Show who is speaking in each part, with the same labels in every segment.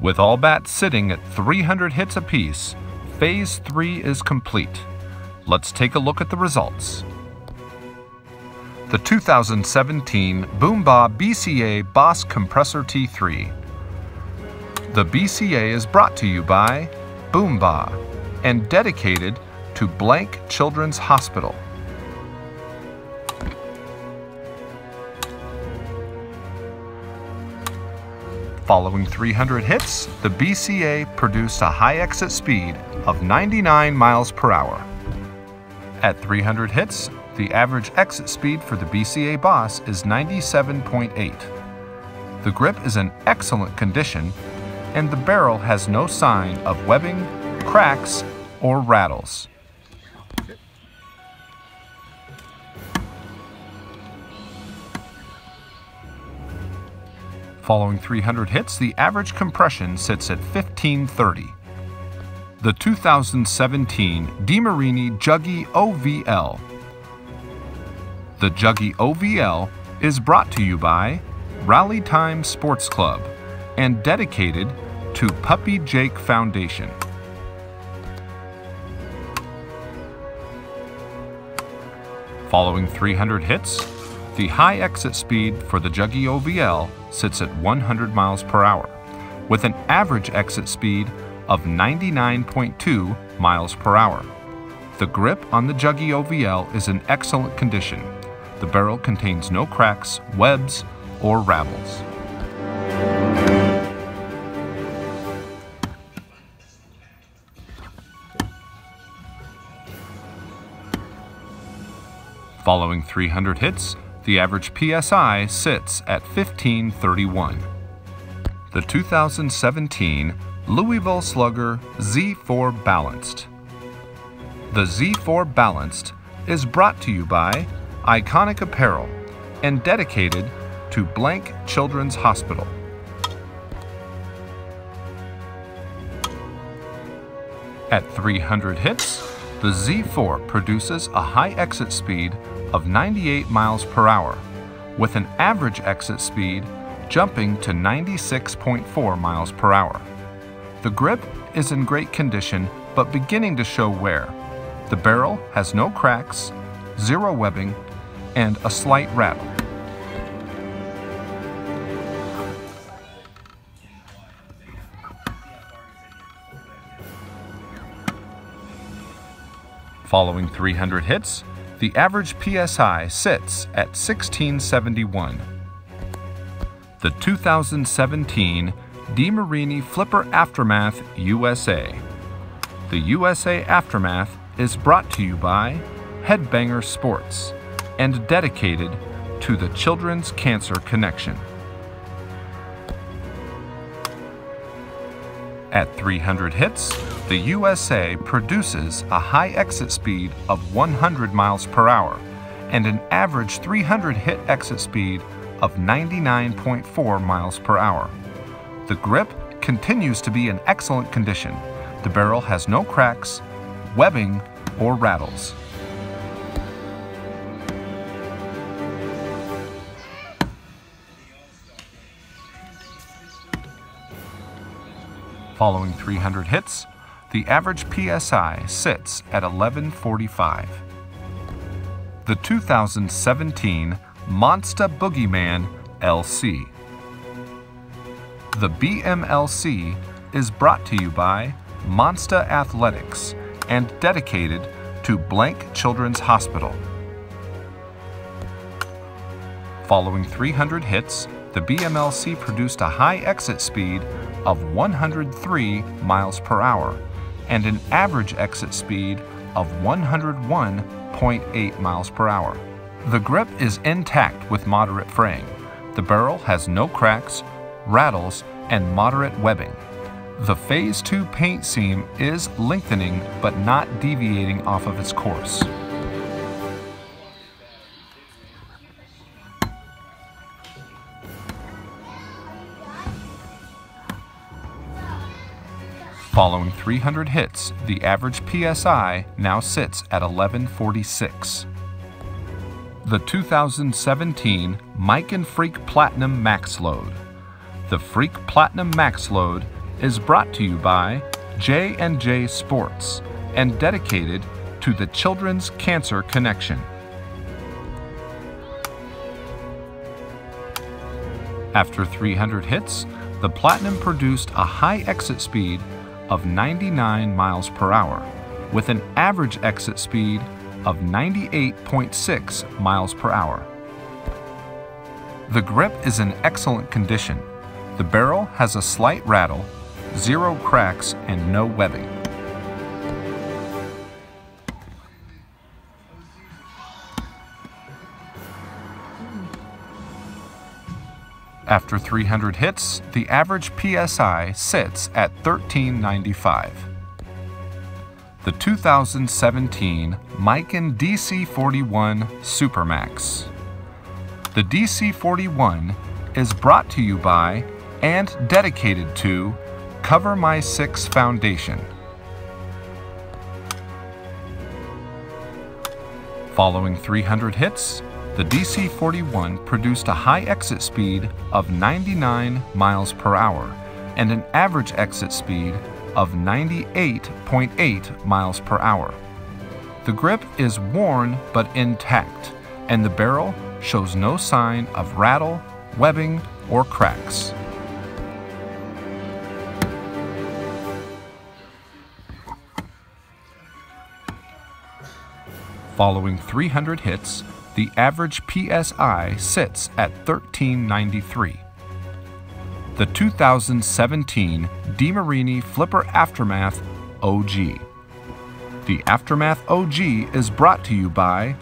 Speaker 1: With all bats sitting at 300 hits apiece, Phase 3 is complete. Let's take a look at the results. The 2017 Boomba BCA Boss Compressor T3. The BCA is brought to you by Boomba and dedicated to blank Children's Hospital. Following 300 hits, the BCA produced a high exit speed of 99 miles per hour. At 300 hits, the average exit speed for the BCA Boss is 97.8. The grip is in excellent condition, and the barrel has no sign of webbing, cracks, or rattles. Following 300 hits, the average compression sits at 1530. The 2017 DeMarini Juggy OVL. The Juggy OVL is brought to you by Rally Time Sports Club and dedicated to Puppy Jake Foundation. Following 300 hits, the high exit speed for the Juggy OVL sits at 100 miles per hour, with an average exit speed of 99.2 miles per hour. The grip on the Juggy OVL is in excellent condition. The barrel contains no cracks, webs, or rattles. Following 300 hits, the average PSI sits at 1531. The 2017 Louisville Slugger Z4 Balanced. The Z4 Balanced is brought to you by Iconic Apparel and dedicated to blank Children's Hospital. At 300 hits, the Z4 produces a high exit speed of 98 miles per hour, with an average exit speed jumping to 96.4 miles per hour. The grip is in great condition but beginning to show wear. The barrel has no cracks, zero webbing, and a slight rattle. Following 300 hits, the average PSI sits at 1671. The 2017 DeMarini Flipper Aftermath USA. The USA Aftermath is brought to you by Headbanger Sports and dedicated to the Children's Cancer Connection. At 300 hits, the USA produces a high exit speed of 100 miles per hour and an average 300 hit exit speed of 99.4 miles per hour. The grip continues to be in excellent condition. The barrel has no cracks, webbing, or rattles. Following 300 hits, the average PSI sits at 1145. The 2017 Monster Boogeyman LC. The BMLC is brought to you by Monster Athletics and dedicated to blank Children's Hospital. Following 300 hits, the BMLC produced a high exit speed of 103 miles per hour and an average exit speed of 101.8 miles per hour. The grip is intact with moderate fraying. The barrel has no cracks, rattles, and moderate webbing. The Phase 2 paint seam is lengthening but not deviating off of its course. Following 300 hits, the average PSI now sits at 1146. The 2017 Mike & Freak Platinum Max Load. The Freak Platinum Max Load is brought to you by J&J Sports and dedicated to the Children's Cancer Connection. After 300 hits, the Platinum produced a high exit speed of 99 miles per hour with an average exit speed of 98.6 miles per hour. The grip is in excellent condition. The barrel has a slight rattle, 0 cracks, and no webbing. After 300 hits, the average PSI sits at 1395. The 2017 Miken DC41 Supermax. The DC41 is brought to you by and dedicated to Cover My 6 Foundation. Following 300 hits, the DC41 produced a high exit speed of 99 miles per hour and an average exit speed of 98.8 miles per hour. The grip is worn but intact, and the barrel shows no sign of rattle, webbing, or cracks. Following 300 hits, the average PSI sits at 1393. The 2017 DeMarini Flipper Aftermath OG. The Aftermath OG is brought to you by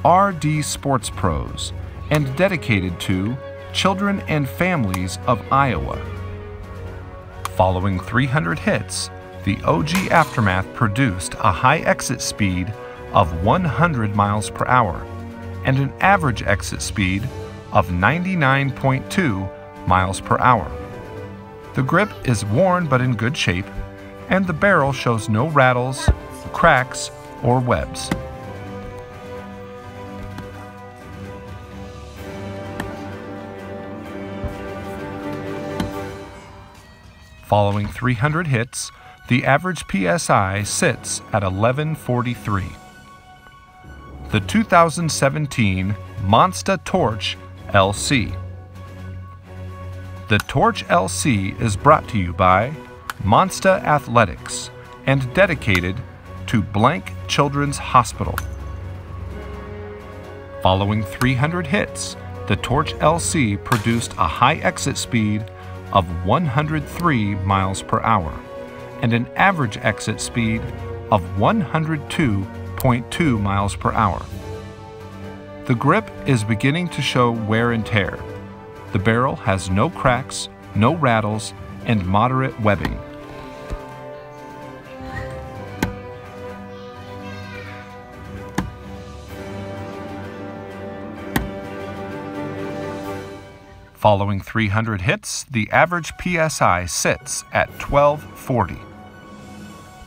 Speaker 1: RD Sports Pros and dedicated to children and families of Iowa. Following 300 hits, the OG Aftermath produced a high exit speed of 100 miles per hour and an average exit speed of 99.2 miles per hour. The grip is worn but in good shape, and the barrel shows no rattles, cracks, or webs. Following 300 hits, the average PSI sits at 1143. The 2017 Monster Torch LC. The Torch LC is brought to you by Monster Athletics and dedicated to Blank Children's Hospital. Following 300 hits, the Torch LC produced a high exit speed of 103 miles per hour and an average exit speed of 102.2 miles per hour. The grip is beginning to show wear and tear. The barrel has no cracks, no rattles, and moderate webbing. Following 300 hits, the average PSI sits at 1240.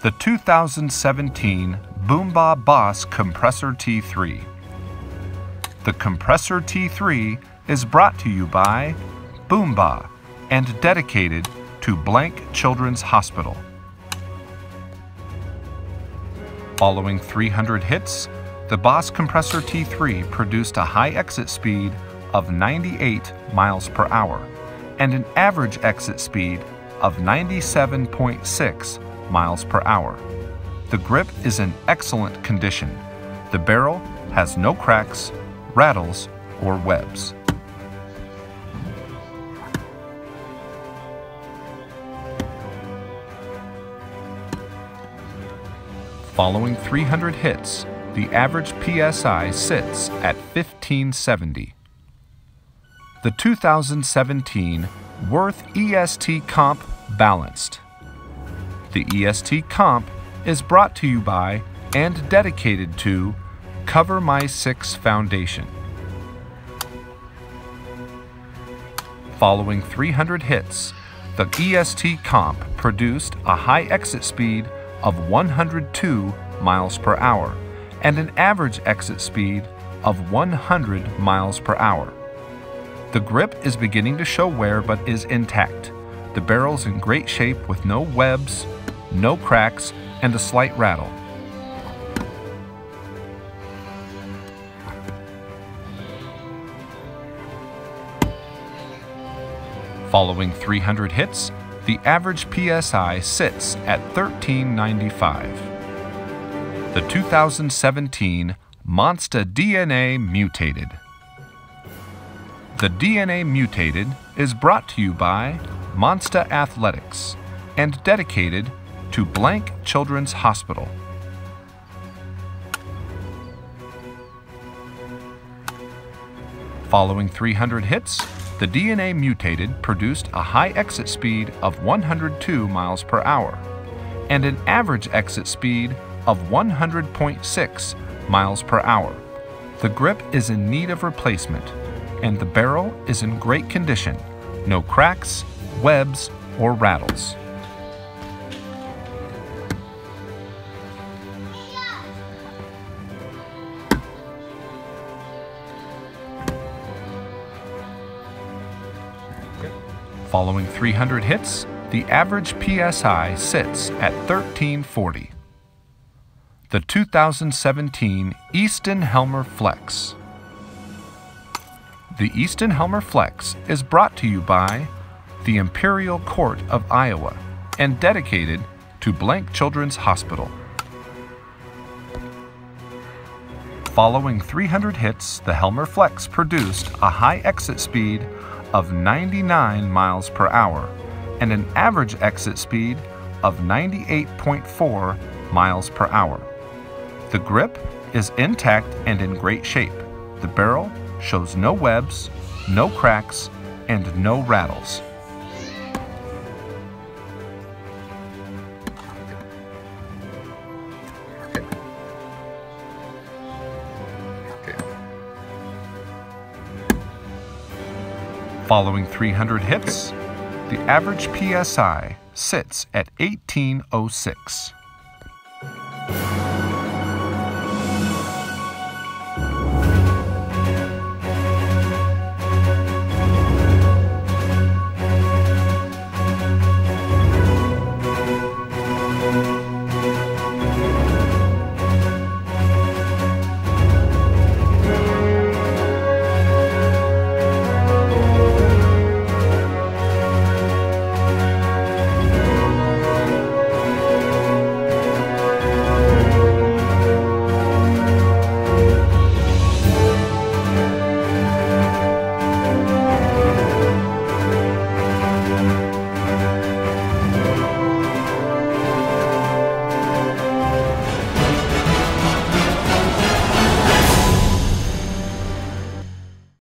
Speaker 1: The 2017 Boomba Boss Compressor T3. The Compressor T3 is brought to you by Boomba and dedicated to Blank Children's Hospital. Following 300 hits, the Boss Compressor T3 produced a high exit speed of 98 miles per hour and an average exit speed of 97.6 miles per hour. The grip is in excellent condition. The barrel has no cracks, rattles, or webs. Following 300 hits, the average PSI sits at 1570. The 2017 Worth EST Comp Balanced. The EST Comp is brought to you by and dedicated to Cover My 6 Foundation. Following 300 hits, the EST Comp produced a high exit speed of 102 miles per hour and an average exit speed of 100 miles per hour. The grip is beginning to show wear but is intact. The barrel's in great shape with no webs, no cracks, and a slight rattle. Following 300 hits, the average PSI sits at 1395. The 2017 Monster DNA Mutated. The DNA Mutated is brought to you by Monster Athletics and dedicated to Blank Children's Hospital. Following 300 hits, the DNA Mutated produced a high exit speed of 102 miles per hour and an average exit speed of 100.6 miles per hour. The grip is in need of replacement, and the barrel is in great condition, no cracks, webs, or rattles. Following 300 hits, the average PSI sits at 1340. The 2017 Easton Helmer Flex. The Easton Helmer Flex is brought to you by the Imperial Court of Iowa and dedicated to Blank Children's Hospital. Following 300 hits, the Helmer Flex produced a high exit speed of 99 miles per hour and an average exit speed of 98.4 miles per hour. The grip is intact and in great shape. The barrel shows no webs, no cracks, and no rattles. Following 300 hits, the average PSI sits at 1806.